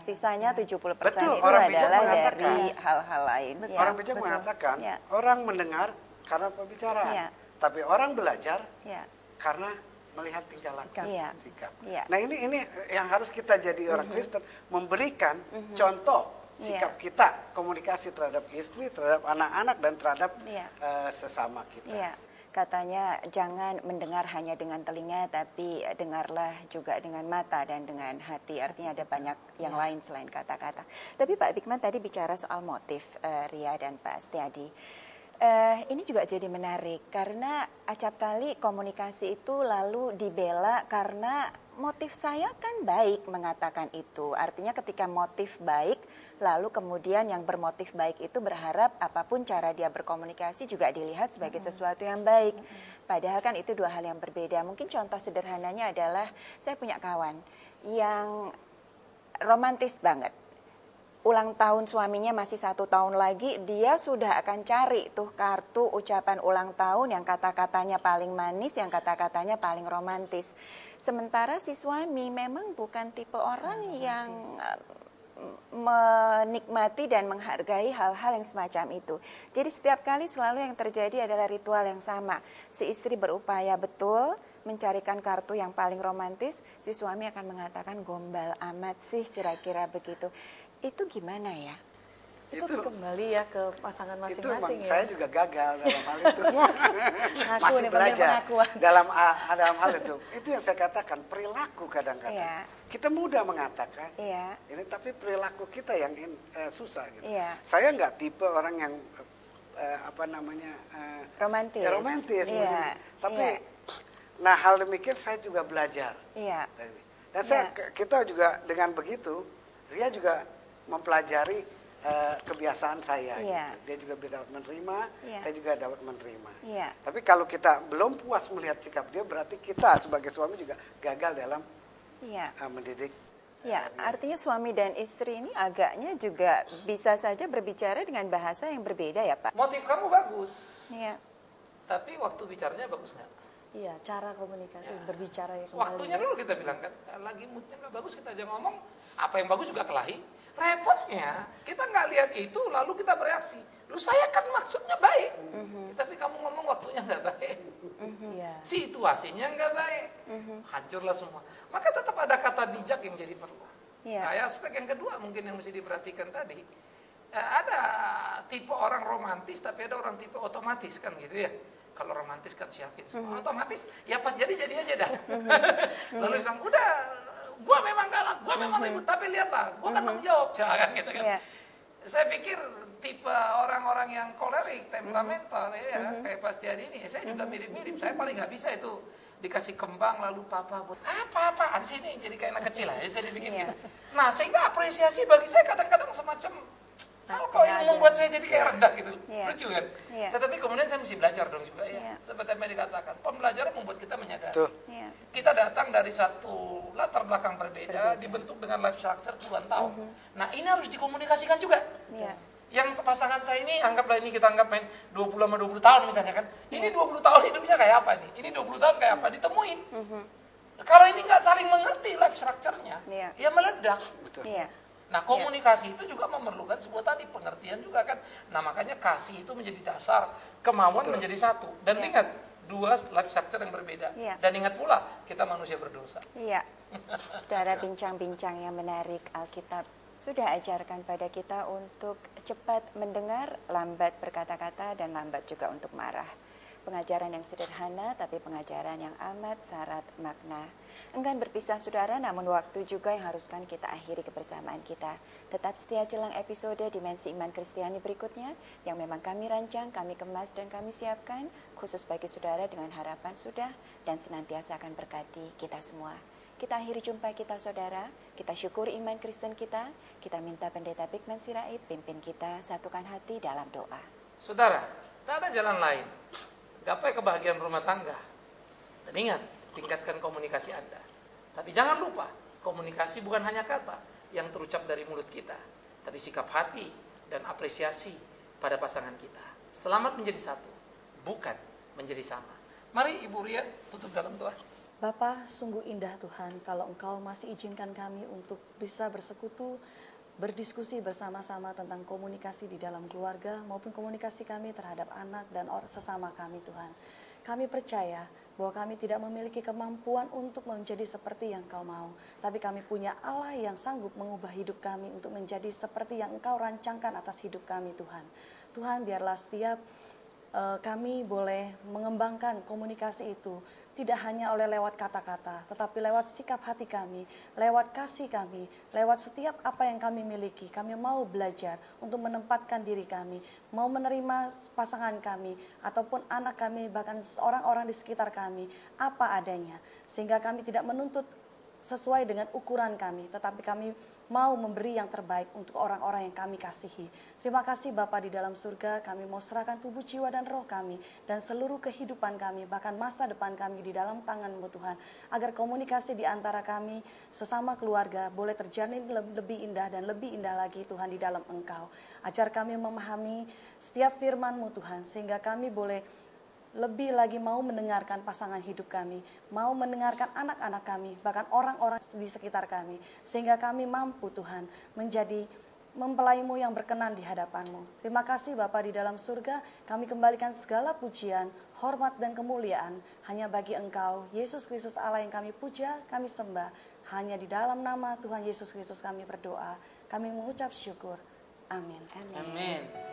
Sisanya 70% Betul, itu orang bijak adalah mengatakan. dari hal-hal lain. Ya, Orang bijak betul. mengatakan, Ya, orang mendengar karena pembicaraan. Ya. Tapi orang belajar ya, karena melihat tingkah laku, Iya. sikap. Iya. Nah ini yang harus kita jadi orang Kristen, memberikan contoh sikap kita, komunikasi terhadap istri, terhadap anak-anak, dan terhadap Iya. sesama kita. Iya. Katanya jangan mendengar hanya dengan telinga, tapi dengarlah juga dengan mata dan dengan hati. Artinya ada banyak yang lain selain kata-kata. Tapi Pak Bikman tadi bicara soal motif, Ria dan Pak Setiadi. Ini juga jadi menarik karena acap kali komunikasi itu lalu dibela karena motif saya kan baik mengatakan itu. Artinya ketika motif baik, lalu kemudian yang bermotif baik itu berharap apapun cara dia berkomunikasi juga dilihat sebagai sesuatu yang baik. Padahal kan itu dua hal yang berbeda. Mungkin contoh sederhananya adalah saya punya kawan yang romantis banget. Ulang tahun suaminya masih 1 tahun lagi, dia sudah akan cari tuh kartu ucapan ulang tahun yang kata-katanya paling manis, yang kata-katanya paling romantis. Sementara si suami memang bukan tipe orang yang menikmati dan menghargai hal-hal yang semacam itu. Jadi setiap kali selalu yang terjadi adalah ritual yang sama. Si istri berupaya betul mencarikan kartu yang paling romantis, si suami akan mengatakan gombal amat sih, kira-kira begitu. Itu gimana ya? Itu kembali ya ke pasangan Itu masing-masing ya. saya juga gagal dalam hal itu. Ngaku Masih nih, belajar pengakuan. dalam hal itu. Itu yang saya katakan, perilaku kadang-kadang. Iya. Kita mudah mengatakan, Iya. ini tapi perilaku kita yang susah gitu. Iya. Saya nggak tipe orang yang Romantis. ya romantis. Iya. Tapi Iya. nah hal demikian saya juga belajar. Iya. Dan kita juga dengan begitu, Ria juga mempelajari kebiasaan saya. Iya. Gitu. Dia juga dapat menerima, Iya. saya juga dapat menerima. Iya. Tapi kalau kita belum puas melihat sikap dia, berarti kita sebagai suami juga gagal dalam Iya. mendidik. Ya, artinya suami dan istri ini agaknya juga bisa saja berbicara dengan bahasa yang berbeda ya Pak? Motif kamu bagus, Iya. tapi waktu bicaranya bagus nggak? Iya, cara komunikasi, berbicara ya kembali. Waktunya dulu kita bilang kan, lagi moodnya nggak bagus kita aja ngomong, apa yang bagus juga kelahi. Repotnya kita nggak lihat itu lalu kita bereaksi. Lu saya kan maksudnya baik, tapi kamu ngomong waktunya nggak baik. Iya. Situasinya nggak baik, hancurlah semua. Maka tetap ada kata bijak yang jadi perlu. Iya. Nah, aspek yang kedua mungkin yang mesti diperhatikan tadi, ada tipe orang romantis tapi ada orang tipe otomatis kan gitu ya. Kalau romantis kan siapin semua, otomatis ya pas jadi aja dah. Lalu bilang udah, gua memang galak, gua memang ribut, tapi lihatlah, gua kan tanggung jawab, jangan gitu kan. Iya. Saya pikir tipe orang-orang yang kolerik, temperamental ya, kayak Pak Setiadi ini, saya juga mirip-mirip. Saya paling nggak bisa itu dikasih kembang lalu papa buat apa-apaan sih ini, jadi kayak anak kecil aja saya dibikin gitu. Nah sehingga apresiasi bagi saya kadang-kadang semacam kok yang membuat saya jadi kayak rendah gitu, Iya. lucu kan? Iya. Tetapi kemudian saya mesti belajar dong juga ya, Iya. seperti yang dikatakan, pembelajaran membuat kita menyadari. Tuh. Iya. Kita datang dari satu latar belakang berbeda, dibentuk dengan life structure puluhan tahun. Nah ini harus dikomunikasikan juga. Iya. Yang sepasangan saya ini, anggaplah ini kita anggap main 20 sama 20 tahun misalnya kan. Ini 20 tahun hidupnya kayak apa nih? Ini 20 tahun kayak apa? Ditemuin. Kalau ini nggak saling mengerti life structure-nya, Iya. ya meledak. Betul. Iya. Nah komunikasi itu juga memerlukan sebuah tadi pengertian juga kan. Nah makanya kasih itu menjadi dasar, kemauan menjadi satu. Dan Iya. ingat, dua life structure yang berbeda. Iya. Dan ingat pula, kita manusia berdosa. Iya. Saudara, bincang-bincang yang menarik Alkitab sudah ajarkan pada kita untuk cepat mendengar, lambat berkata-kata, dan lambat juga untuk marah. Pengajaran yang sederhana, tapi pengajaran yang amat syarat makna. Enggan berpisah saudara, namun waktu juga yang haruskan kita akhiri kebersamaan kita. Tetap setia jelang episode Dimensi Iman Kristiani berikutnya, yang memang kami rancang, kami kemas, dan kami siapkan, khusus bagi saudara dengan harapan sudah dan senantiasa akan berkati kita semua. Kita akhiri jumpa kita saudara, kita syukuri iman Kristen kita minta Pendeta Bikman Sirait pimpin kita satukan hati dalam doa. Saudara, tak ada jalan lain. Gapai kebahagiaan rumah tangga. Dan ingat, tingkatkan komunikasi Anda. Tapi jangan lupa, komunikasi bukan hanya kata yang terucap dari mulut kita, tapi sikap hati dan apresiasi pada pasangan kita. Selamat menjadi satu, bukan menjadi sama. Mari Ibu Ria tutup dalam doa. Bapa, sungguh indah Tuhan kalau Engkau masih izinkan kami untuk bisa bersekutu, berdiskusi bersama-sama tentang komunikasi di dalam keluarga maupun komunikasi kami terhadap anak dan sesama kami Tuhan. Kami percaya bahwa kami tidak memiliki kemampuan untuk menjadi seperti yang Engkau mau. Tapi kami punya Allah yang sanggup mengubah hidup kami untuk menjadi seperti yang Engkau rancangkan atas hidup kami Tuhan. Tuhan, biarlah setiap kami boleh mengembangkan komunikasi itu tidak hanya oleh lewat kata-kata, tetapi lewat sikap hati kami, lewat kasih kami, lewat setiap apa yang kami miliki. Kami mau belajar untuk menempatkan diri kami, mau menerima pasangan kami, ataupun anak kami, bahkan orang-orang di sekitar kami, apa adanya. Sehingga kami tidak menuntut sesuai dengan ukuran kami, tetapi kami mau memberi yang terbaik untuk orang-orang yang kami kasihi. Terima kasih Bapa di dalam surga, kami mau serahkan tubuh, jiwa, dan roh kami, dan seluruh kehidupan kami, bahkan masa depan kami di dalam tangan-Mu Tuhan, agar komunikasi di antara kami, sesama keluarga, boleh terjalin lebih indah dan lebih indah lagi Tuhan di dalam Engkau. Ajar kami memahami setiap firman-Mu Tuhan, sehingga kami boleh lebih lagi mau mendengarkan pasangan hidup kami, mau mendengarkan anak-anak kami, bahkan orang-orang di sekitar kami, sehingga kami mampu Tuhan menjadi mempelai-Mu yang berkenan di hadapan-Mu. Terima kasih Bapa di dalam surga, kami kembalikan segala pujian, hormat dan kemuliaan hanya bagi Engkau, Yesus Kristus Allah yang kami puja, kami sembah. Hanya di dalam nama Tuhan Yesus Kristus kami berdoa, kami mengucap syukur. Amin. Amin. Amin.